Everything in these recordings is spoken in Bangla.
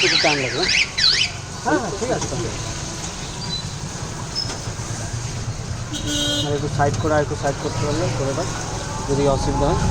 একটু টাইম লাগবে। হ্যাঁ হ্যাঁ ঠিক আছে। আর একটু সাইড করে আর একটু সাইড করতে পারলে করে দাও যদি অসুবিধা হয়।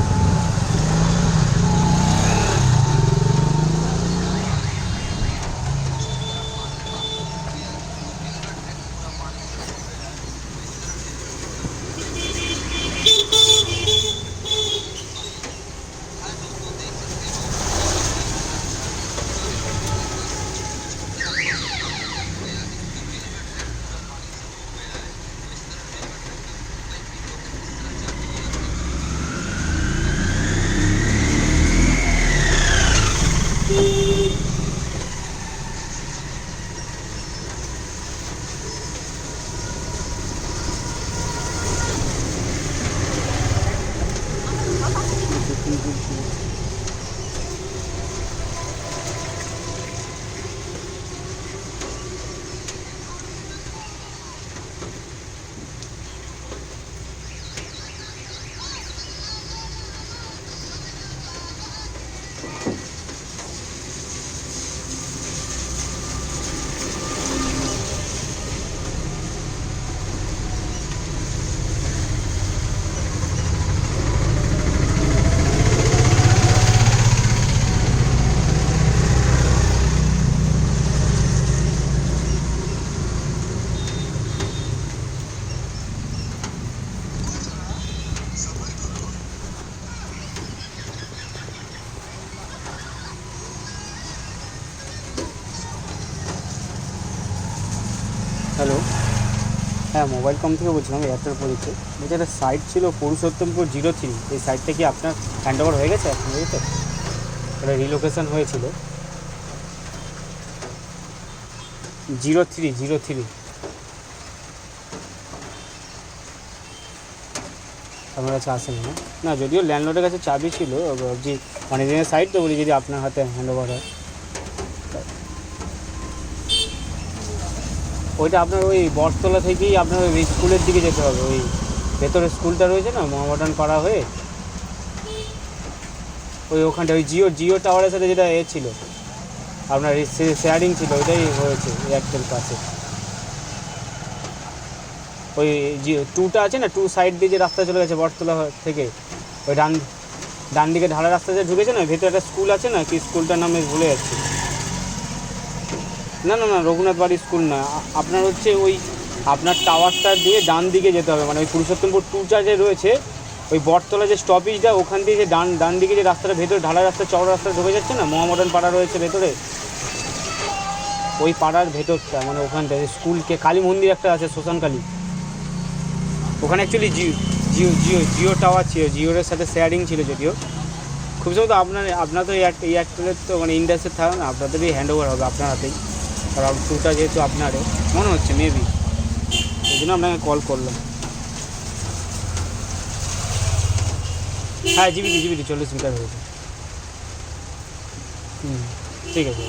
হ্যালো, হ্যাঁ মোবাইল কম থেকে বলছিলাম, এয়ারটেল পরিচয়। বলছি একটা সাইট ছিল পুরুষোত্তমপুর 03, এই সাইটটা কি আপনার হ্যান্ড ওভার হয়ে গেছে এখন? বুঝতে এটা রিলোকেশন হয়েছিল 03। আপনার কাছে আসেনি না? না, যদিও ল্যান্ডলর্ডের কাছে চাবি ছিল, ভাবছি অনেক দিনের সাইট তো, বলি যদি আপনার হাতে হ্যান্ড ওভার হয়। ওইটা আপনার ওই বটতলা থেকেই আপনার ওই স্কুলের দিকে যেতে হবে, ওই ভেতরে স্কুলটা রয়েছে না মোহামেডান পাড়া হয়ে, ওই ওখানটা ওই জিও টাওয়ারের সাথে যেটা ছিল আপনার শেয়ারিং ছিল, ওইটাই হয়েছে এয়ারটেল কাছে। ওই টুটা আছে না, টু সাইড দিয়ে যে রাস্তা চলে গেছে বটতলা থেকে, ওই ডান দিকে ঢালা রাস্তা যে ঢুকেছে না, ভেতরে একটা স্কুল আছে না, কি স্কুলটার নামে ভুলে যাচ্ছে। না না না, রঘুনাথ বাড়ি স্কুল না, আপনার হচ্ছে ওই আপনার টাওয়ারটা দিয়ে ডান দিকে যেতে হবে, মানে ওই পুরুষোত্তমপুর টুটা যে রয়েছে, ওই বটতলা যে স্টপেজটা, ওখান দিয়ে যে ডান দিকে যে রাস্তাটা ভেতরে ঢালা রাস্তা চওড়া রাস্তা ঢুকে যাচ্ছে না, মোহামেডান পাড়া রয়েছে ভেতরে, ওই পাড়ার ভেতরটা, মানে ওখানটা স্কুলকে কালী মন্দির একটা আছে, শ্মশান কালী, ওখানে অ্যাকচুয়ালি জিও টাওয়ার ছিল, জিওর সাথে শেয়ারিং ছিল যদিও। খুব সম্ভবত আপনার তো এয়ারটেলের তো মানে ইন্ডাস্ট্রি থাকে না, আপনাদেরই হ্যান্ড ওভার হবে আপনার হাতেই, কারণ টুটা যেহেতু আপনারও মনে হচ্ছে মেবি, এই জন্য আপনাকে কল করলাম। হ্যাঁ জিবিটি 40 মিটার হয়েছে। ঠিক আছে।